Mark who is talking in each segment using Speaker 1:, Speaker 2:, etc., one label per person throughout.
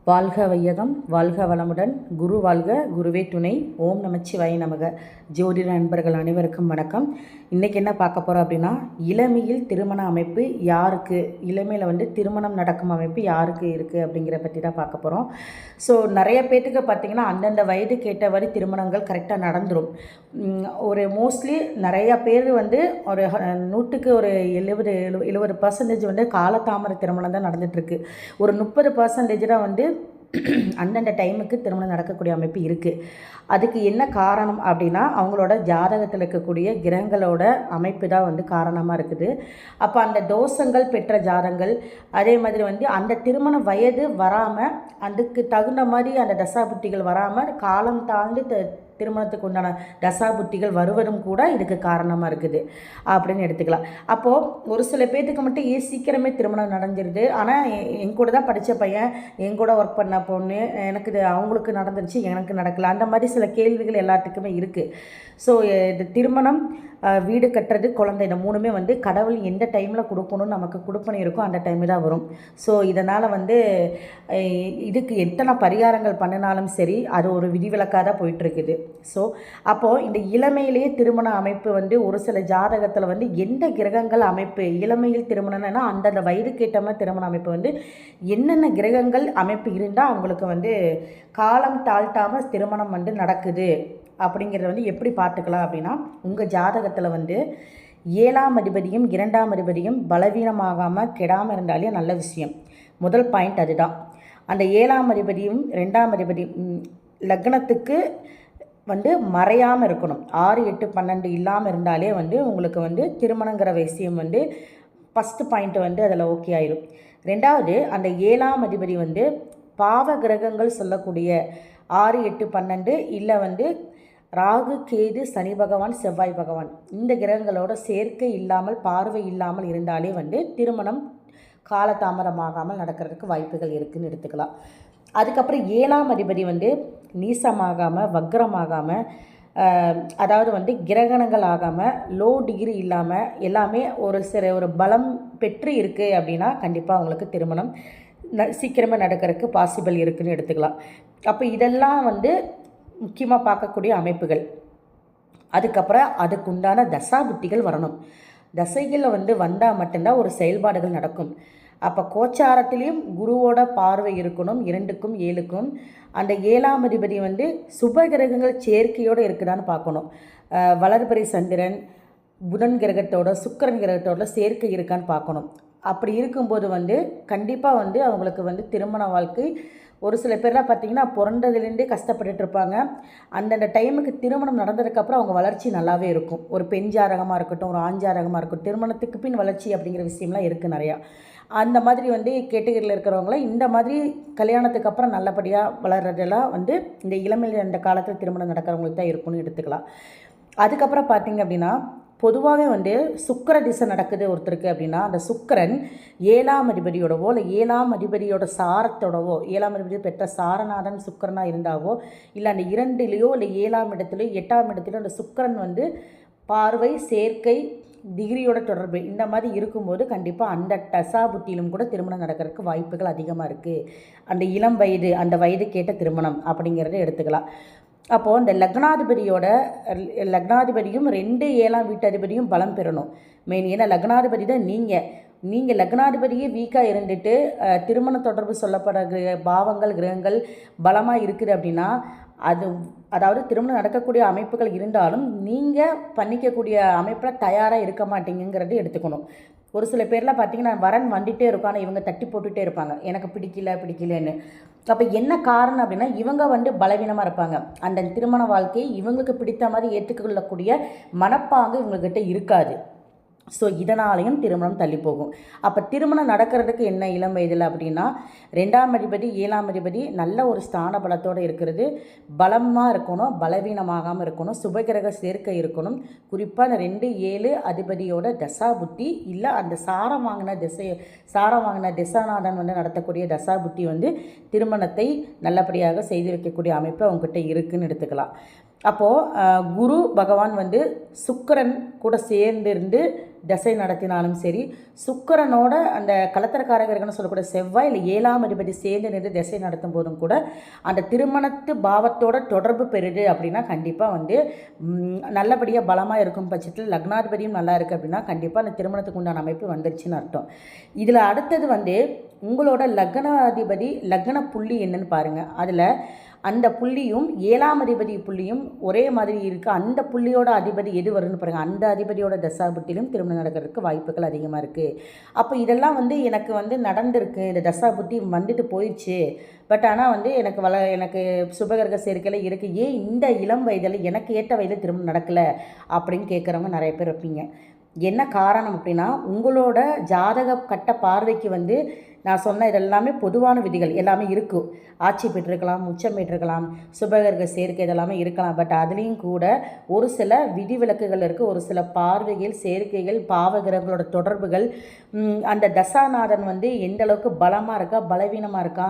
Speaker 1: வாழ்க வையகம், வாழ்க வளமுடன், குரு வாழ்க, குருவே துணை. ஓம் நமச்சிவாய நமக. ஜோதிட நண்பர்கள் அனைவருக்கும் வணக்கம். இன்றைக்கி என்ன பார்க்க போகிறோம் அப்படின்னா, இளமையில் திருமண அமைப்பு யாருக்கு, இளமையில் திருமணம் நடக்கும் அமைப்பு யாருக்கு இருக்குது அப்படிங்கிற பற்றி தான் பார்க்க போகிறோம். ஸோ நிறைய பேர்த்துக்கு பார்த்திங்கன்னா அந்தந்த வயதுக்கு ஏற்றவாறு திருமணங்கள் கரெக்டாக நடந்துடும். ஒரு மோஸ்ட்லி நிறையா பேர் ஒரு 100க்கு ஒரு 70% காலதாமர திருமணம் தான் நடந்துகிட்ருக்கு. ஒரு 30% தான் அந்தந்த டைமுக்கு திருமணம் நடக்கக்கூடிய அமைப்பு இருக்குது. அதுக்கு என்ன காரணம் அப்படின்னா, அவங்களோட ஜாதகத்தில் இருக்கக்கூடிய கிரகங்களோட அமைப்பு தான் காரணமாக இருக்குது. அப்போ அந்த தோஷங்கள் பெற்ற ஜாதகங்கள், அதே மாதிரி அந்த திருமண வயது வராமல், அதுக்கு தகுந்த மாதிரி அந்த தசாபுத்திகள் வராமல் காலம் தாழ்ந்து திருமணத்துக்கு உண்டான தசாபுத்திகள் வருவதும் கூட இதுக்கு காரணமாக இருக்குது அப்படின்னு எடுத்துக்கலாம். அப்போது ஒரு சில பேர்த்துக்கு மட்டும் சீக்கிரமே திருமணம் நடந்துருது. ஆனால் என் கூட தான் படித்த பையன், என் கூட ஒர்க் பண்ண பொண்ணு, எனக்கு இது அவங்களுக்கு நடந்துருச்சு, எனக்கு நடக்கல, அந்த மாதிரி சில கேள்விகள் எல்லாத்துக்குமே இருக்குது. ஸோ இந்த திருமணம், வீடு கட்டுறது, குழந்தை, இந்த மூணுமே கடவுள் எந்த டைமில் கொடுக்கணும்னு நமக்கு கொடுப்பனை இருக்கும், அந்த டைமில் தான் வரும். ஸோ இதனால் இதுக்கு எத்தனை பரிகாரங்கள் பண்ணினாலும் சரி, அது ஒரு விதிவிலக்காக தான் போயிட்டுருக்குது. ஸோ அப்போது இந்த இளமையிலேயே திருமண அமைப்பு ஒரு சில ஜாதகத்தில் எந்த கிரகங்கள் அமைப்பு, இளமையில் திருமணம்னா அந்தந்த வயதுக்கேற்ற திருமண அமைப்பு என்னென்ன கிரகங்கள் அமைப்பு இருந்தால் அவங்களுக்கு காலம் தாழ்த்தாமல் திருமணம் நடக்குது அப்படிங்கிறத எப்படி பார்த்துக்கலாம் அப்படின்னா, உங்கள் ஜாதகத்தில் 7ஆம் அதிபதியும் 2ஆம் அதிபதியும் பலவீனமாகாமல் கெடாமல் இருந்தாலே நல்ல விஷயம். முதல் பாயிண்ட் அதுதான். அந்த 7ஆம் அதிபதியும் 2ஆம் அதிபதியும் லக்னத்துக்கு மறையாமல் இருக்கணும். 6, 8, 12 இல்லாமல் இருந்தாலே உங்களுக்கு திருமணங்கிற விஷயம் ஃபஸ்ட்டு பாயிண்ட்டு அதில் ஓகே ஆயிடும். ரெண்டாவது, அந்த 7ஆம் அதிபதி பாவ கிரகங்கள் சொல்லக்கூடிய 6, 8, 12 இல்லை ராகு, கேது, சனி பகவான், செவ்வாய் பகவான், இந்த கிரகங்களோட சேர்க்கை இல்லாமல், பார்வை இல்லாமல் இருந்தாலே திருமணம் காலதாமதமாகாமல் நடக்கிறதுக்கு வாய்ப்புகள் இருக்குதுன்னு எடுத்துக்கலாம். அதுக்கப்புறம் 7ஆம் அதிபதி நீசமாகாமல், வக்ரமாகாமல், அதாவது கிரகணங்கள் ஆகாமல், லோ டிகிரி இல்லாமல், எல்லாமே ஒரு பலம் பெற்று இருக்குது அப்படின்னா கண்டிப்பாக அவங்களுக்கு திருமணம் சீக்கிரமாக நடக்கிறதுக்கு பாசிபிள் இருக்குதுன்னு எடுத்துக்கலாம். அப்போ இதெல்லாம் முக்கியமாக பார்க்கக்கூடிய அமைப்புகள். அதுக்கப்புறம் அதுக்குண்டான தசாபுத்திகள் வரணும். தசைகளில் வந்தால் மட்டும்தான் ஒரு செயல்பாடுகள் நடக்கும். அப்போ கோச்சாரத்திலையும் குருவோட பார்வை இருக்கணும், 2க்கும் 7க்கும். அந்த 7ஆம் அதிபதி சுப கிரகங்கள் சேர்க்கையோடு இருக்குதான்னு பார்க்கணும். வளர்பிறை சந்திரன், புதன் கிரகத்தோட, சுக்கிரன் கிரகத்தோட சேர்க்கை இருக்கான்னு பார்க்கணும். அப்படி இருக்கும்போது கண்டிப்பாக அவங்களுக்கு திருமண வாழ்க்கை, ஒரு சில பேர்லாம் பார்த்திங்கன்னா பிறந்ததுலேருந்தே கஷ்டப்பட்டுட்டு இருப்பாங்க. அந்தந்த டைமுக்கு திருமணம் நடந்ததுக்கப்புறம் அவங்க வளர்ச்சி நல்லாவே இருக்கும். ஒரு பெண் ஜாதகமாக இருக்கட்டும், ஒரு ஆண் ஜாதகமாக இருக்கட்டும், திருமணத்துக்கு பின் வளர்ச்சி அப்படிங்கிற விஷயம்லாம் இருக்குது நிறையா. அந்த மாதிரி கேட்டகரியில் இருக்கிறவங்களாம் இந்த மாதிரி கல்யாணத்துக்கு அப்புறம் நல்லபடியாக வளர்கிறதெல்லாம் இந்த இளமையில் இந்த காலத்தில் திருமணம் நடக்கிறவங்களுக்கு தான் இருக்கும்னு எடுத்துக்கலாம். அதுக்கப்புறம் பார்த்திங்க அப்படின்னா, பொதுவாகவே சுக்கிர திசை நடக்குது ஒருத்தருக்கு அப்படின்னா, அந்த சுக்கிரன் 7ஆம் அதிபதியோடவோ இல்லை 7ஆம் அதிபதியோட சாரத்தோடவோ, 7ஆம் அதிபதி பெற்ற சாரநாதன் சுக்கிரனாக இருந்தாவோ, இல்லை அந்த 2லேயோ இல்லை 7ஆம் இடத்துலையோ 8ஆம் இடத்துலையோ அந்த சுக்கிரன் பார்வை, சேர்க்கை, டிகிரியோட தொடர்பு இந்த மாதிரி இருக்கும்போது கண்டிப்பாக அந்த தசாபுத்தியிலும் கூட திருமணம் நடக்கிறதுக்கு வாய்ப்புகள் அதிகமாக இருக்குது. அந்த இளம் வயது, அந்த வயதுக்கேற்ற திருமணம் அப்படிங்கிறத எடுத்துக்கலாம். அப்போது இந்த லக்னாதிபதியும் 2, 7ஆம் வீட்டதிபதியும் பலம் பெறணும் மெயின். ஏன்னா லக்னாதிபதி தான் நீங்கள் லக்னாதிபதியே வீக்காக இருந்துட்டு திருமண தொடர்பு சொல்லப்படுற பாவங்கள், கிரகங்கள் பலமாக இருக்குது அப்படின்னா, அதாவது திருமணம் நடக்கக்கூடிய அமைப்புகள் இருந்தாலும் நீங்கள் பண்ணிக்கக்கூடிய அமைப்பில் தயாராக இருக்க மாட்டீங்கிறது எடுத்துக்கணும். ஒரு சில பேர்லாம் பார்த்திங்கன்னா வரன் வந்துகிட்டே இருக்கும், ஆனால் இவங்க தட்டி போட்டுகிட்டே இருப்பாங்க, எனக்கு பிடிக்கலன்னு. அப்போ என்ன காரணம் அப்படின்னா, இவங்க பலவீனமாக இருப்பாங்க. அந்த திருமண வாழ்க்கையை இவங்களுக்கு பிடித்த மாதிரி ஏற்றுக்கொள்ளக்கூடிய மனப்பாங்கு இவங்கக்கிட்ட இருக்காது. ஸோ இதனாலையும் திருமணம் தள்ளி போகும். அப்போ திருமணம் நடக்கிறதுக்கு என்ன இளம் வயதில் அப்படின்னா, 2ஆம் அதிபதி 7ஆம் அதிபதி நல்ல ஒரு ஸ்தான பலத்தோடு இருக்கிறது, பலமாக இருக்கணும், பலவீனமாகாமல் இருக்கணும், சுபகிரக சேர்க்கை இருக்கணும். குறிப்பாக அந்த 2, 7 அதிபதியோட தசாபுத்தி இல்லை அந்த சாரம் வாங்கின திசாநாதன் நடத்தக்கூடிய தசாபுத்தி திருமணத்தை நல்லபடியாக செய்து வைக்கக்கூடிய அமைப்பு அவங்ககிட்ட இருக்குதுன்னு எடுத்துக்கலாம். அப்போது குரு பகவான் வந்து சுக்கிரன் கூட சேர்ந்திருந்து தசை நடத்தினாலும் சரி, சுக்கிரனோட அந்த கலத்திரக்காரகர்கள்னு சொல்லக்கூடிய செவ்வாய் இல்லை 7ஆம் அதிபதி சேர்ந்து நின்று திசை நடத்தும் போதும் கூட அந்த திருமணத்து பாவத்தோட தொடர்பு பெறுது அப்படின்னா கண்டிப்பாக வந்து நல்லபடியாக பலமாக இருக்கும் பட்சத்தில் லக்னாதிபதியும் நல்லா இருக்குது அப்படின்னா கண்டிப்பாக அந்த திருமணத்துக்கு உண்டான அமைப்பு வந்துருச்சுன்னு அர்த்தம். இதில் அடுத்தது வந்து உங்களோட லக்னாதிபதி லக்ன புள்ளி என்னன்னு பாருங்கள். அதில் அந்த புள்ளியும் 7ஆம் அதிபதி புள்ளியும் ஒரே மாதிரி இருக்குது. அந்த புள்ளியோட அதிபதி எது வரும்னு பாருங்கள். அந்த அதிபதியோட தசாபுத்திலும் திருமணம் நடக்கிறதுக்கு வாய்ப்புகள் அதிகமாக இருக்குது. அப்போ இதெல்லாம் வந்து எனக்கு வந்து நடந்திருக்கு, இந்த தசாபுத்தி வந்துட்டு போயிடுச்சு, பட் ஆனால் வந்து எனக்கு சுபகிரக சேர்க்கையில் இருக்குது, ஏன் இந்த இளம் வயதில் எனக்கு ஏற்ற வயதில் திருமணம் நடக்கலை அப்படின்னு கேட்குறவங்க நிறைய பேர் இருப்பீங்க. என்ன காரணம் அப்படின்னா உங்களோட ஜாதக கட்ட பார்வைக்கு வந்து நான் சொன்ன இதெல்லாமே பொதுவான விதிகள் எல்லாமே இருக்கும். ஆட்சி பெற்றிருக்கலாம், உச்சம் பெற்றிருக்கலாம், சுபகிரக சேர்க்கை இதெல்லாமே இருக்கலாம். பட் அதுலேயும் கூட ஒரு சில விதிவிலக்குகள் இருக்குது. ஒரு சில பார்வைகள், சேர்க்கைகள், பாவகிரகங்களோட தொடர்புகள், அந்த தசாநாதன் வந்து எந்த அளவுக்கு பலமாக இருக்கா பலவீனமாக இருக்கா,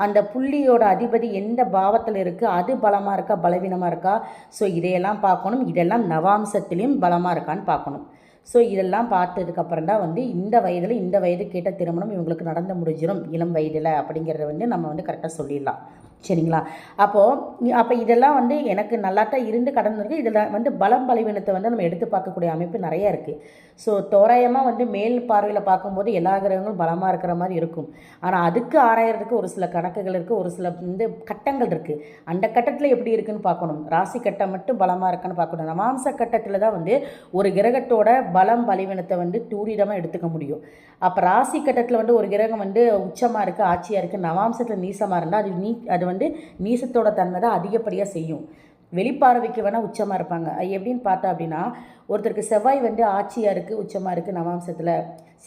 Speaker 1: அந்த புள்ளியோட அதிபதி எந்த பாவத்தில் இருக்குது, அது பலமாக இருக்கா பலவீனமாக இருக்கா, ஸோ இதையெல்லாம் பார்க்கணும். இதெல்லாம் நவாம்சத்துலேயும் பலமாக இருக்கான்னு பார்க்கணும். ஸோ இதெல்லாம் பார்த்ததுக்கப்புறம் தான் வந்து இந்த வயது கேட்ட திருமணம் இவங்களுக்கு நடந்து முடிஞ்சிடும் இளம் வயதில் அப்படிங்கிறத வந்து நம்ம வந்து கரெக்டாக சொல்லிடலாம். சரிங்களா? அப்போ இதெல்லாம் வந்து எனக்கு நல்லா தான் இருந்து கடந்திருக்கு. இதில் வந்து பலம் பலவீனத்தை வந்து நம்ம எடுத்து பார்க்கக்கூடிய அமைப்பு நிறைய இருக்குது. ஸோ தோராயமாக வந்து மேல் பார்வையில் பார்க்கும்போது எல்லா கிரகங்களும் பலமாக இருக்கிற மாதிரி இருக்கும். ஆனால் அதுக்கு ஆராயறதுக்கு ஒரு சில கணக்குகள் இருக்குது, ஒரு சில வந்து கட்டங்கள் இருக்குது. அந்த கட்டத்தில் எப்படி இருக்குதுன்னு பார்க்கணும். ராசி கட்டம் மட்டும் பலமாக இருக்குன்னு பார்க்கணும். நவாம்ச கட்டத்தில் தான் வந்து ஒரு கிரகத்தோட பலம் பலவீனத்தை வந்து தூரிதமாக எடுத்துக்க முடியும். அப்போ ராசி கட்டத்தில் வந்து ஒரு கிரகம் வந்து உச்சமாக இருக்குது, ஆட்சியாக இருக்குது, நவாம்சத்தில் நீசமாக இருந்தால் அது வந்து நீசத்தோட தன்மை தான் அதிகப்படியாக செய்யும். வெளிப்பார்வைக்கு வேணால் உச்சமாக இருப்பாங்க. அது எப்படின்னு பார்த்தா அப்படின்னா ஒருத்தருக்கு செவ்வாய் வந்து ஆட்சியாக இருக்குது, உச்சமாக இருக்குது, நவாம்சத்தில்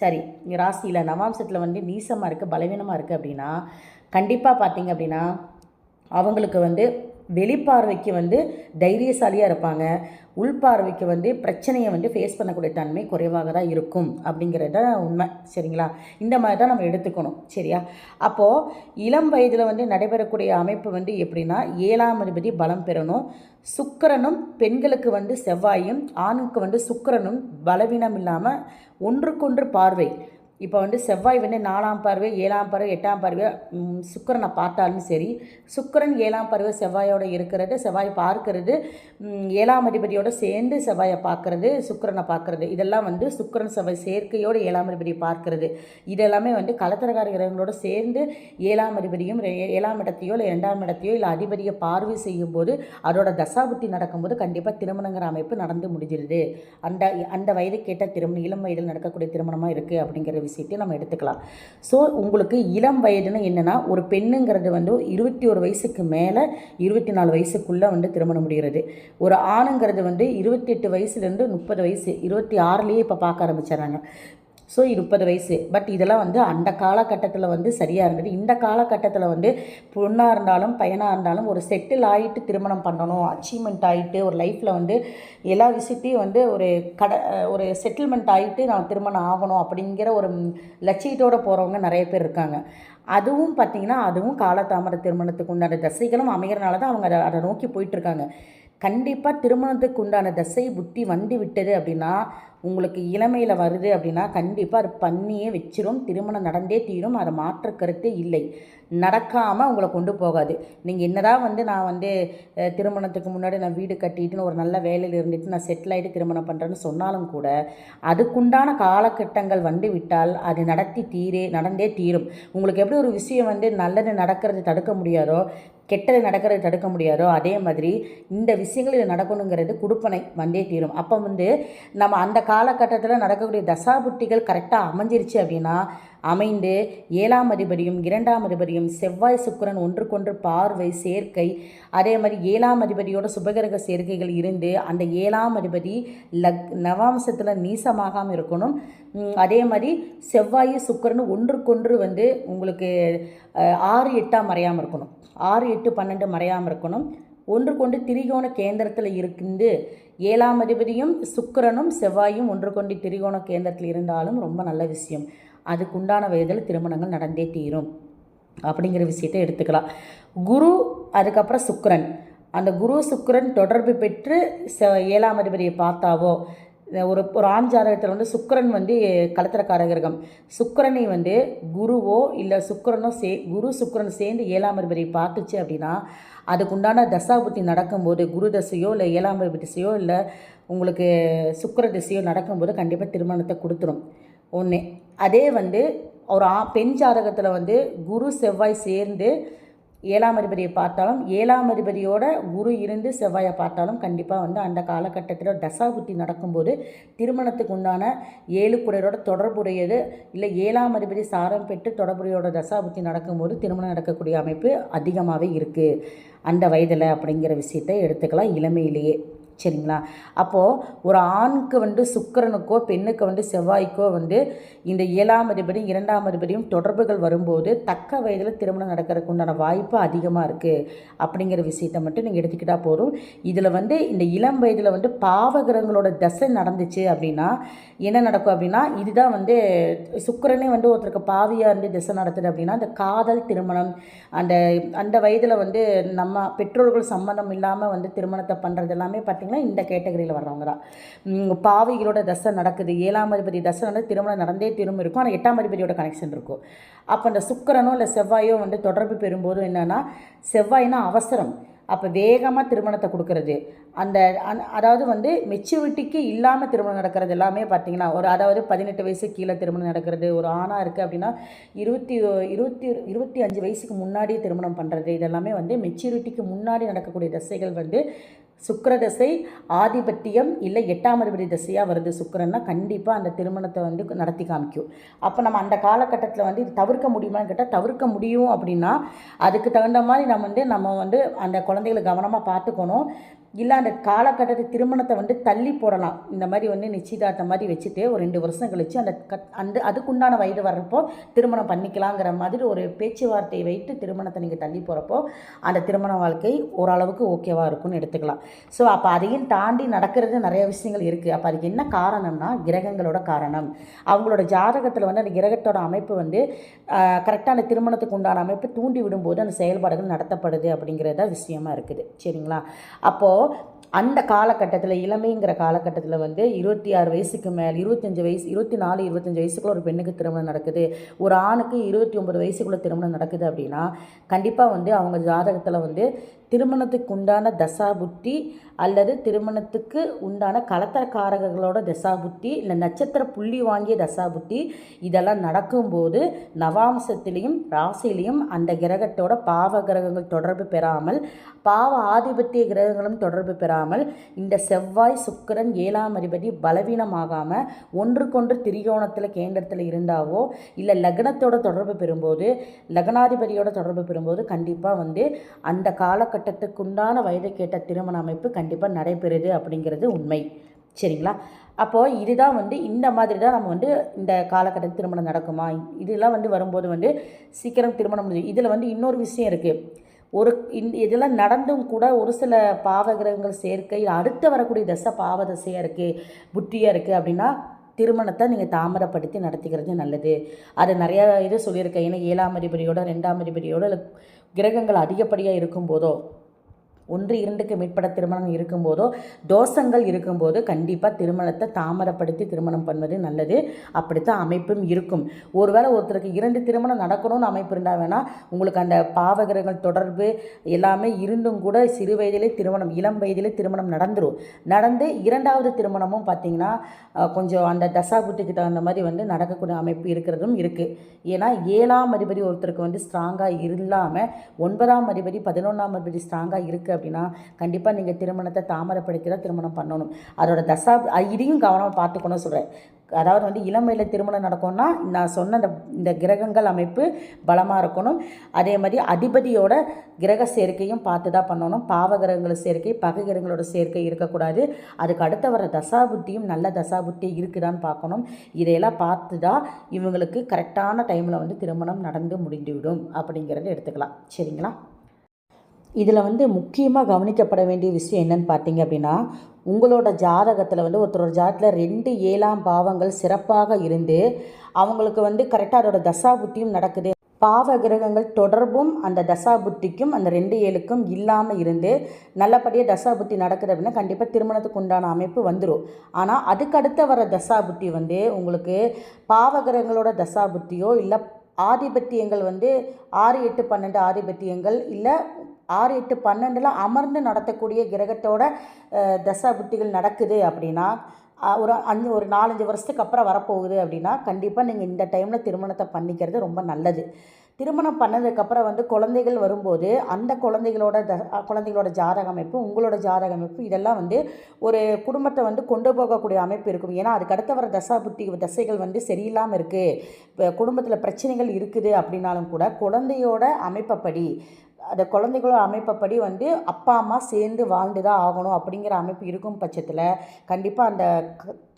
Speaker 1: சரி ராசியில் நவாம்சத்தில் வந்து நீசமாக இருக்குது, பலவீனமாக இருக்குது அப்படின்னா கண்டிப்பாக பார்த்தீங்க அப்படின்னா அவங்களுக்கு வந்து வெளிப்பார்வைக்கு வந்து தைரியசாலியாக இருப்பாங்க. உள்பார்வைக்கு வந்து பிரச்சனையை வந்து ஃபேஸ் பண்ணக்கூடிய தன்மை குறைவாக தான் இருக்கும் அப்படிங்கிறத உண்மை. சரிங்களா? இந்த மாதிரி தான் நம்ம எடுத்துக்கணும். சரியா? அப்போது இளம் வயதில் வந்து நடைபெறக்கூடிய அமைப்பு வந்து எப்படின்னா 7ஆம் அதிபதி பலம் பெறணும். சுக்கிரனும் பெண்களுக்கு வந்து செவ்வாயும், ஆணுக்கு வந்து சுக்கிரனும் பலவீனம் இல்லாமல் ஒன்றுக்கொன்று பார்வை. இப்போ வந்து செவ்வாய் வந்து 4ஆம் பார்வை, 7ஆம் பார்வை, 8ஆம் பார்வை சுக்கிரனை பார்த்தாலும் சரி, சுக்கிரன் 7ஆம் பார்வை செவ்வாயோடு இருக்கிறது, செவ்வாய் பார்க்கறது, 7ஆம் அதிபதியோடு சேர்ந்து செவ்வாயை பார்க்கறது, சுக்கிரனை பார்க்கறது, இதெல்லாம் வந்து சுக்கிரன் செவ்வாய் சேர்க்கையோடு 7ஆம் அதிபதியை பார்க்கறது, இதெல்லாமே வந்து கலத்திரகார கிரகங்களோடு சேர்ந்து 7ஆம் அதிபதியும் 7ஆம் இடத்தையோ இல்லை 2ஆம் இடத்தையோ இல்லை அதிபதியை பார்வை செய்யும்போது அதோட தசாபுத்தி நடக்கும்போது கண்டிப்பாக திருமணங்கிற அமைப்பு நடந்து முடிஞ்சிருது. அந்த வயது கேட்ட திருமணம் இளம் வயதில் நடக்கக்கூடிய திருமணமாக இருக்குது அப்படிங்கிற விஷயத்தை நம்ம எடுத்துக்கலாம். ஸோ உங்களுக்கு இளம் வயதுன்னு என்னென்னா ஒரு பெண்ணுங்கிறது வந்து 21 வயசுக்கு மேலே 24 வயசுக்குள்ளே வந்து திருமணம் முடிகிறது. ஒரு ஆணுங்கிறது வந்து 28 வயசுலேருந்து 30 வயசு 26லேயே இப்போ பார்க்க ஆரம்பிச்சிடறாங்க. ஸோ 30 வயசு. பட் இதெல்லாம் வந்து அந்த காலகட்டத்தில் வந்து சரியாக இருந்தது. இந்த காலகட்டத்தில் வந்து பொண்ணாக இருந்தாலும் பையனாக இருந்தாலும் ஒரு செட்டில் ஆகிட்டு திருமணம் பண்ணணும், அச்சீவ்மெண்ட் ஆகிட்டு ஒரு லைஃப்பில் வந்து எல்லா விஷயத்தையும் வந்து ஒரு செட்டில்மெண்ட் ஆகிட்டு நான் திருமணம் ஆகணும் அப்படிங்கிற ஒரு லட்சியத்தோடு போகிறவங்க நிறைய பேர் இருக்காங்க. அதுவும் பார்த்திங்கன்னா அதுவும் காலதாமத திருமணத்துக்கு உண்டான தசைகளும் அமைகிறனால தான் அவங்க அதை நோக்கி போயிட்டுருக்காங்க. கண்டிப்பாக திருமணத்துக்கு உண்டான தசை புத்தி வந்து விட்டது அப்படின்னா உங்களுக்கு இளமையில் வருது அப்படின்னா கண்டிப்பாக அது பண்ணியே வச்சிரும். திருமணம் நடந்தே தீரும். அதை மாற்ற கருத்தே இல்லை. நடக்காமல் உங்களை கொண்டு போகாது. நீங்கள் என்னதான் வந்து நான் வந்து திருமணத்துக்கு முன்னாடி நான் வீடு கட்டிட்டுன்னு ஒரு நல்ல வேலையில் இருந்துட்டு நான் செட்டில் ஆகிட்டு திருமணம் பண்ணுறேன்னு சொன்னாலும் கூட அதுக்குண்டான காலகட்டங்கள் வந்து விட்டால் அது நடந்தே தீரும். உங்களுக்கு எப்படி ஒரு விஷயம் வந்து நல்லது நடக்கிறது தடுக்க முடியாதோ, கெட்டது நடக்கிறது தடுக்க முடியாதோ, அதே மாதிரி இந்த விஷயங்கள் இது நடக்கணுங்கிறது கொடுப்பனை வந்தே தீரும். அப்போ வந்து நம்ம அந்த காலகட்டத்தில் நடக்கக்கூடிய தசாபுட்டிகள் கரெக்டாக அமைஞ்சிருச்சு அப்படின்னா அமைந்து 7ஆம் அதிபதியும் 2ஆம் அதிபதியும் செவ்வாய் சுக்கிரன் ஒன்றுக்கொன்று பார்வை சேர்க்கை, அதே மாதிரி 7ஆம் அதிபதியோட சுபகிரக சேர்க்கைகள் இருந்து அந்த 7ஆம் அதிபதி நவாம்சத்தில் நீசமாகாமல் இருக்கணும். அதே மாதிரி செவ்வாய் சுக்கிரன் ஒன்றுக்கொன்று வந்து உங்களுக்கு 6, 8 மறையாமல் இருக்கணும். 6, 8, 12 மறையாமல் இருக்கணும். ஒன்றுக்கொண்டு திரிகோண கேந்திரத்தில் இருந்து 7ஆம் அதிபதியும் சுக்கிரனும் செவ்வாயும் ஒன்றுக்கொண்டு திரிகோண கேந்திரத்தில் இருந்தாலும் ரொம்ப நல்ல விஷயம். அதுக்குண்டான வயதில் திருமணங்கள் நடந்தே தீரும் அப்படிங்கிற விஷயத்தை எடுத்துக்கலாம். குரு அதுக்கப்புறம் சுக்கிரன் அந்த குரு சுக்கிரன் தொடர்பு பெற்று 7ஆம் அதிபதியை பார்த்தாவோ, ஒரு ஆண் ஜாதகத்தில் வந்து சுக்கிரன் வந்து களத்திரக்கார கிரகம், சுக்கிரனை வந்து குருவோ இல்லை சுக்கிரனோ குரு சுக்கிரன் சேர்ந்து 7ஆம் அதிபதியை பார்த்துச்சு அப்படின்னா அதுக்குண்டான தசாபுத்தி நடக்கும்போது குரு தசையோ இல்லை 7ஆம் அதிபதி திசையோ இல்லை உங்களுக்கு சுக்கிர திசையோ நடக்கும்போது கண்டிப்பாக திருமணத்தை கொடுத்துரும் ஒன்று. அதே வந்து ஒரு பெண் ஜாதகத்தில் வந்து குரு செவ்வாய் சேர்ந்து 7ஆம் அதிபதியை பார்த்தாலும் 7ஆம் அதிபதியோட குரு இருந்து செவ்வாயை பார்த்தாலும் கண்டிப்பாக வந்து அந்த காலகட்டத்தில் தசாபுத்தி நடக்கும்போது திருமணத்துக்கு உண்டான 7 குடையோட தொடர்புடையது இல்லை 7ஆம் அதிபதி சாரம் பெற்று தொடர்புடையோட தசாபுத்தி நடக்கும்போது திருமணம் நடக்கக்கூடிய அமைப்பு அதிகமாகவே இருக்குது அந்த வயதில் அப்படிங்கிற விஷயத்தை எடுத்துக்கலாம் இளமையிலேயே. சரிங்களா? அப்போது ஒரு ஆணுக்கு வந்து சுக்கிரனுக்கோ பெண்ணுக்கு வந்து செவ்வாய்க்கோ வந்து இந்த 7ஆம் அதிபதியும் 2ஆம் அதிபதியும் தொடர்புகள் வரும்போது தக்க வயதில் திருமணம் நடக்கிறதுக்கு உண்டான வாய்ப்பு அதிகமாக இருக்குது அப்படிங்கிற விஷயத்தை மட்டும் நீங்கள் எடுத்துக்கிட்டால் போதும். இதில் வந்து இந்த இளம் வயதில் வந்து பாவகிரகங்களோட தசை நடந்துச்சு அப்படின்னா என்ன நடக்கும் அப்படின்னா, இதுதான் வந்து சுக்கிரனே வந்து ஒருத்தருக்கு பாவியாக இருந்து திசை நடத்துது அப்படின்னா அந்த காதல் திருமணம் அந்த அந்த வயதில் வந்து நம்ம பெற்றோர்கள் சம்மந்தம் இல்லாமல் வந்து திருமணத்தை பண்ணுறது எல்லாமே பார்த்திங்கன்னா இந்த கேட்டகரியில் வர்றவங்க தான். பாவிகளோட தசை நடக்குது, 7ஆம் அதிபதி தசை வந்து திருமணம் நடந்தே திரும்ப இருக்கும், ஆனால் 8ஆம் அதிபதியோட கனெக்ஷன் இருக்கும். அப்போ அந்த சுக்கிரனோ இல்லை செவ்வாயோ வந்து தொடர்பு பெறும்போது என்னென்னா, செவ்வாய்னா அவசரம், அப்போ வேகமாக திருமணத்தை கொடுக்கறது, அந்த அதாவது வந்து மெச்சூரிட்டிக்கு இல்லாமல் திருமணம் நடக்கிறது எல்லாமே பார்த்திங்கன்னா அதாவது 18 வயசு கீழே திருமணம் நடக்கிறது, ஒரு ஆணாக இருக்குது அப்படின்னா 25 வயசுக்கு முன்னாடியே திருமணம் பண்ணுறது, இதெல்லாமே வந்து மெச்சூரிட்டிக்கு முன்னாடி நடக்கக்கூடிய தசைகள் வந்து சுக்கிர தசை ஆதிபத்தியம் இல்லை 8ஆம் அதிபதி தசையாக வருது சுக்கிரன்னா கண்டிப்பாக அந்த திருமணத்தை வந்து நடத்தி காமிக்கும். அப்போ நம்ம அந்த காலகட்டத்தில் வந்து இது தவிர்க்க முடியுமான்னு கேட்டால் தவிர்க்க முடியும். அப்படின்னா அதுக்கு தகுந்த மாதிரி நம்ம வந்து அந்த குழந்தைகளை கவனமாக பார்த்துக்கணும். இல்லை அந்த காலகட்டத்தை திருமணத்தை வந்து தள்ளி போடலாம். இந்த மாதிரி வந்து நிச்சயதார்த்தம் மாதிரி வச்சுட்டு ஒரு 2 வருஷம் கழித்து அந்த அதுக்குண்டான வயது வர்றப்போ திருமணம் பண்ணிக்கலாங்கிற மாதிரி ஒரு பேச்சுவார்த்தையை வைத்து திருமணத்தை நீங்கள் தள்ளி போகிறப்போ அந்த திருமண வாழ்க்கை ஓரளவுக்கு ஓகேவாக இருக்கும்னு எடுத்துக்கலாம். ஸோ அப்போ அதையும் தாண்டி நடக்கிறது நிறைய விஷயங்கள் இருக்குது. அப்போ அதுக்கு என்ன காரணம்னா கிரகங்களோட காரணம். அவங்களோட ஜாதகத்தில் வந்து அந்த கிரகத்தோட அமைப்பு வந்து கரெக்டாக அந்த திருமணத்துக்கு உண்டான அமைப்பு தூண்டி விடும்போது அந்த செயல்பாடுகள் நடத்தப்படுது அப்படிங்கிறத விஷயமா இருக்குது. சரிங்களா? அப்போது அந்த காலகட்டத்தில் இளமைங்கிற காலகட்டத்தில் வந்து 26 வயசுக்கு மேலே 25 வயசு 24 25 வயசுக்குள்ள ஒரு பெண்ணுக்கு திருமணம் நடக்குது, ஒரு ஆணுக்கு 29 வயசுக்குள்ளே திருமணம் நடக்குது அப்படின்னா கண்டிப்பாக வந்து அவங்க ஜாதகத்தில் வந்து திருமணத்துக்கு உண்டான தசாபுத்தி அல்லது திருமணத்துக்கு உண்டான கலத்தரக்காரர்களோட தசாபுத்தி இல்லை நட்சத்திர புள்ளி வாங்கிய தசாபுத்தி இதெல்லாம் நடக்கும்போது நவாம்சத்திலையும் ராசிலையும் அந்த கிரகத்தோட பாவ கிரகங்கள் தொடர்பு பெறாமல் பாவ ஆதிபத்திய கிரகங்களும் தொடர்பு பெறாமல் இந்த செவ்வாய் சுக்கிரன் 7ஆம் அதிபதி பலவீனமாகாமல் ஒன்றுக்கொன்று திரிகோணத்தில் கேந்திரத்தில் இருந்தாவோ இல்லை லக்னத்தோட தொடர்பு பெறும்போது லக்னாதிபதியோட தொடர்பு பெறும்போது கண்டிப்பாக வந்து அந்த காலகட்டத்துக்குண்டான வயதை கேட்ட திருமண அமைப்பு கண்டிப்பாக நடைபெறுது அப்படிங்கிறது உண்மை. சரிங்களா? அப்போது இதுதான் வந்து இந்த மாதிரி தான் நம்ம வந்து இந்த காலகட்டத்தில் திருமணம் நடக்குமா இதெல்லாம் வந்து வரும்போது வந்து சீக்கிரம் திருமணம் முடியும். இதில் வந்து இன்னொரு விஷயம் இருக்குது. இதெல்லாம் நடந்தும் கூட ஒரு சில பாவகிரகங்கள் சேர்க்கை அடுத்து வரக்கூடிய தசை பாவ தசையாக இருக்குது புத்தியாக இருக்குது அப்படின்னா திருமணத்தை நீங்கள் தாமதப்படுத்தி நடத்திக்கிறது நல்லது. அது நிறையா இது சொல்லியிருக்கேன். ஏன்னா 7ஆம் அதிபதியோட 2ஆம் அதிபதியோட இல்லை கிரகங்கள் அதிகப்படியாக இருக்கும்போதோ 1 2க்கு மேற்பட்ட திருமணம் இருக்கும்போதோ தோஷங்கள் இருக்கும்போது கண்டிப்பாக திருமணத்தை தாமதப்படுத்தி திருமணம் பண்ணுவது நல்லது. அப்படித்தான் அமைப்பும் இருக்கும். ஒருவேளை ஒருத்தருக்கு 2 திருமணம் நடக்கணும்னு அமைப்பு இருந்தால் வேணால் உங்களுக்கு அந்த பாவகிரகங்கள் தொடர்பு எல்லாமே இருந்தும் கூட சிறு வயதிலே திருமணம் இளம் வயதிலே திருமணம் நடந்து 2வது திருமணமும் பார்த்திங்கன்னா கொஞ்சம் அந்த தசாபுத்திக்கு தகுந்த மாதிரி வந்து நடக்கக்கூடிய அமைப்பு இருக்கிறதும் இருக்குது. ஏன்னா 7ஆம் அதிபதி ஒருத்தருக்கு வந்து ஸ்ட்ராங்காக இல்லாமல் 9ஆம் அதிபதி 11ஆம் அதிபதி ஸ்ட்ராங்காக இருக்குது அப்படின்னா கண்டிப்பாக நீங்கள் திருமணத்தை தாமதப்படுத்தி தான் திருமணம் பண்ணணும். அதோட இதையும் கவனமாக பார்த்துக்கணும் சொல்கிறேன். அதாவது வந்து இளமையில் திருமணம் நடக்கும்னா நான் சொன்ன இந்த கிரகங்கள் அமைப்பு பலமாக இருக்கணும். அதே மாதிரி அதிபதியோட கிரக சேர்க்கையும் பார்த்து தான் பண்ணணும். பாவ கிரகங்களோட சேர்க்கை பகை கிரகங்களோட சேர்க்கை இருக்கக்கூடாது. அதுக்கு அடுத்த வர தசாபுத்தியும் நல்ல தசாபுத்தி இருக்குதான்னு பார்க்கணும். இதையெல்லாம் பார்த்து தான் இவங்களுக்கு கரெக்டான டைமில் வந்து திருமணம் நடந்து முடிந்துவிடும் அப்படிங்கிறத எடுத்துக்கலாம். சரிங்களா? இதில் வந்து முக்கியமாக கவனிக்கப்பட வேண்டிய விஷயம் என்னன்னு பார்த்தீங்க அப்படின்னா உங்களோட ஜாதகத்தில் வந்து ஒருத்தரோட ஜாதகத்தில் 2 7ஆம் பாவங்கள் சிறப்பாக இருந்து அவங்களுக்கு வந்து கரெக்டாக அதோட தசாபுத்தியும் நடக்குது. பாவ கிரகங்கள் தொடர்பும் அந்த தசாபுத்திக்கும் அந்த 2-7க்கும் இல்லாமல் இருந்து நல்லபடியாக தசாபுத்தி நடக்குது அப்படின்னா கண்டிப்பாக திருமணத்துக்கு உண்டான அமைப்பு வந்துடும். ஆனால் அதுக்கடுத்த வர தசாபுத்தி வந்து உங்களுக்கு பாவ கிரகங்களோட தசாபுத்தியோ இல்லை ஆதிபத்தியங்கள் வந்து 6, 8, 12 ஆதிபத்தியங்கள் இல்லை 6, 8, 12 அமர்ந்து நடத்தக்கூடிய கிரகத்தோட தசாபுத்திகள் நடக்குது அப்படின்னா ஒரு 4-5 வருஷத்துக்கு அப்புறம் வரப்போகுது அப்படின்னா கண்டிப்பாக நீங்கள் இந்த டைமில் திருமணத்தை பண்ணிக்கிறது ரொம்ப நல்லது. திருமணம் பண்ணதுக்கப்புறம் வந்து குழந்தைகள் வரும்போது அந்த குழந்தைகளோட ஜாதக அமைப்பு, உங்களோட ஜாதக அமைப்பு இதெல்லாம் வந்து ஒரு குடும்பத்தை வந்து கொண்டு போகக்கூடிய அமைப்பு இருக்கும். ஏன்னா அதுக்கு அடுத்த வர தசைகள் வந்து சரியில்லாமல் இருக்குது, இப்போ குடும்பத்தில் பிரச்சனைகள் இருக்குது அப்படின்னாலும் கூட குழந்தையோட அமைப்பப்படி அந்த குழந்தைகளோட அமைப்பப்படி வந்து அப்பா அம்மா சேர்ந்து வாழ்ந்து தான் ஆகணும் அப்படிங்கிற அமைப்பு இருக்கும் பட்சத்தில் கண்டிப்பாக அந்த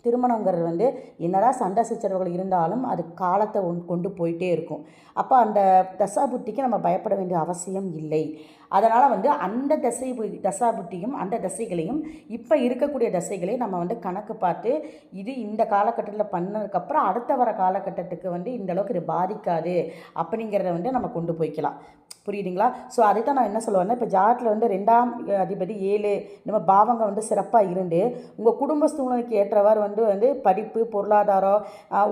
Speaker 1: திருமணங்கிறது வந்து என்னதான் சண்டை சச்சரவுகள் இருந்தாலும் அது காலத்தை கொண்டு போயிட்டே இருக்கும். அப்போ அந்த தசாபுத்திக்கு நம்ம பயப்பட வேண்டிய அவசியம் இல்லை. அதனால் வந்து அந்த தசாபுத்தியும் அந்த தசைகளையும் இப்போ இருக்கக்கூடிய தசைகளையும் நம்ம வந்து கணக்கு பார்த்து இது இந்த காலகட்டத்தில் பண்ணதுக்கப்புறம் அடுத்த வர காலகட்டத்துக்கு வந்து இந்தளவுக்கு இது பாதிக்காது அப்படிங்கிறத வந்து நம்ம கொண்டு போய்க்கலாம். புரியுதுங்களா? ஸோ அதை தான் நான் என்ன சொல்லுவேன்னா, இப்போ ஜாதகத்தில் வந்து 2ஆம் அதிபதி 7 நம்ம பாவங்க வந்து சிறப்பாக இருந்து உங்கள் குடும்ப சூழ்நிலைக்கு ஏற்றவாறு வந்து படிப்பு, பொருளாதாரம்,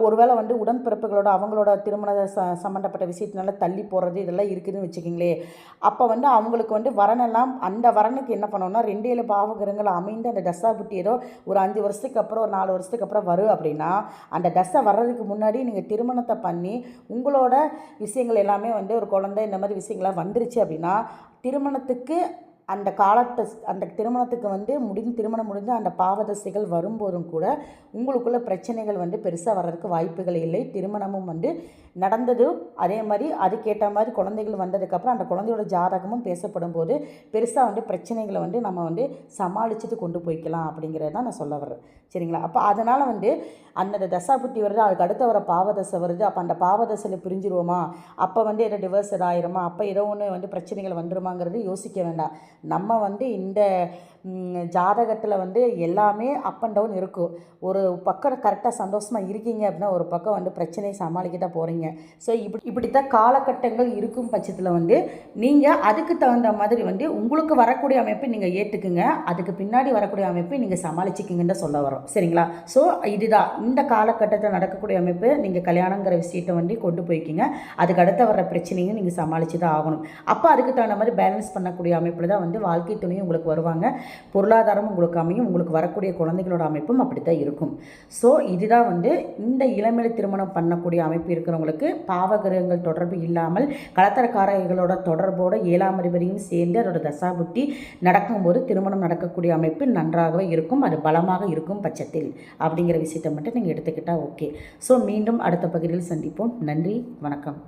Speaker 1: ஒருவேளை வந்து உடன்பிறப்புகளோட அவங்களோட திருமண சம்மந்தப்பட்ட விஷயத்தினால தள்ளி போடுறது இதெல்லாம் இருக்குதுன்னு வச்சுக்கிங்களேன். அப்போ வந்து அவங்களுக்கு வந்து வரனெல்லாம் அந்த வரனுக்கு என்ன பண்ணோம்னா 2-7 பாவகிரகங்கள் அமைந்து அந்த தசாபுத்தி ஏதோ ஒரு 5 வருஷத்துக்கு அப்புறம் ஒரு 4 வருஷத்துக்கு அப்புறம் வரும் அப்படின்னா அந்த தசை வர்றதுக்கு முன்னாடி நீங்கள் திருமணத்தை பண்ணி உங்களோட விஷயங்கள் எல்லாமே வந்து ஒரு குழந்தை இந்த மாதிரி விஷயங்கள் வந்துருச்சு அப்படின்னா திருமணத்துக்கு அந்த திருமணத்துக்கு வந்து திருமணம் முடிஞ்சு அந்த பாவதசைகள் வரும்போதும் கூட உங்களுக்குள்ள பிரச்சனைகள் வந்து பெருசாக வர்றதுக்கு வாய்ப்புகள் இல்லை. திருமணமும் வந்து நடந்தது அதே மாதிரி அதுக்கேற்ற மாதிரி குழந்தைகள் வந்ததுக்கப்புறம் அந்த குழந்தையோட ஜாதகமும் பேசப்படும் போது பெருசாக வந்து பிரச்சனைகளை வந்து நம்ம வந்து சமாளிச்சுட்டு கொண்டு போய்க்கலாம் அப்படிங்கிறது தான் நான் சொல்ல வர்றேன். சரிங்களா? அப்போ அதனால் வந்து அந்த தசாபுத்தி வருது, அதுக்கு அடுத்த வர பாவதசை வருது, அப்போ அந்த பாவதசையில் பிரிஞ்சிருவோமா, அப்போ வந்து ஏதோ டிவர்ஸ் ஆயிருமா, அப்போ ஏதோ ஒன்று வந்து பிரச்சனைகள் வந்துருமாங்கிறது யோசிக்க வேண்டாம். நம்ம வந்து இந்த ஜாதகத்தில் வந்து எல்லாமே அப் அண்ட் டவுன் இருக்கும். ஒரு பக்கம் கரெக்டாக சந்தோஷமாக இருக்கீங்க அப்படின்னா ஒரு பக்கம் வந்து பிரச்சனையை சமாளிக்க போகிறீங்க. ஸோ இப்படித்தான் காலகட்டங்கள் இருக்கும் பட்சத்தில் வந்து நீங்கள் அதுக்கு தகுந்த மாதிரி வந்து உங்களுக்கு வரக்கூடிய அமைப்பை நீங்கள் ஏற்றுக்குங்க, அதுக்கு பின்னாடி வரக்கூடிய அமைப்பை நீங்கள் சமாளிச்சுக்கிங்கன்னு சொல்ல வரோம். சரிங்களா? ஸோ இதுதான் இந்த காலகட்டத்தில் நடக்கக்கூடிய அமைப்பு. நீங்கள் கல்யாணங்கிற விஷயத்தை வந்து கொண்டு போய்க்கிங்க, அதுக்கு அடுத்த வர பிரச்சனையும் நீங்கள் சமாளித்து தான் ஆகணும். அப்போ அதுக்கு தகுந்த மாதிரி பேலன்ஸ் பண்ணக்கூடிய அமைப்பில் தான் வந்து வாழ்க்கை துணையும் உங்களுக்கு வருவாங்க, பொருளாதாரம் உங்களுக்கு அமையும், உங்களுக்கு வரக்கூடிய குழந்தைகளோட அமைப்பும் அப்படி தான் இருக்கும். ஸோ இதுதான் வந்து இந்த இளமையில திருமணம் பண்ணக்கூடிய அமைப்பு இருக்கிறவங்களுக்கு பாவகிரகங்கள் தொடர்பு இல்லாமல் கலத்தரக்காரர்களோட தொடர்போட 7ஆம் அதிபதியும் சேர்ந்து அதோட தசாபுத்தி நடக்கும்போது திருமணம் நடக்கக்கூடிய அமைப்பு நன்றாகவே இருக்கும், அது பலமாக இருக்கும் பட்சத்தில் அப்படிங்கிற விஷயத்தை மட்டும் நீங்கள் எடுத்துக்கிட்டால் ஓகே. ஸோ மீண்டும் அடுத்த பகுதியில் சந்திப்போம். நன்றி, வணக்கம்.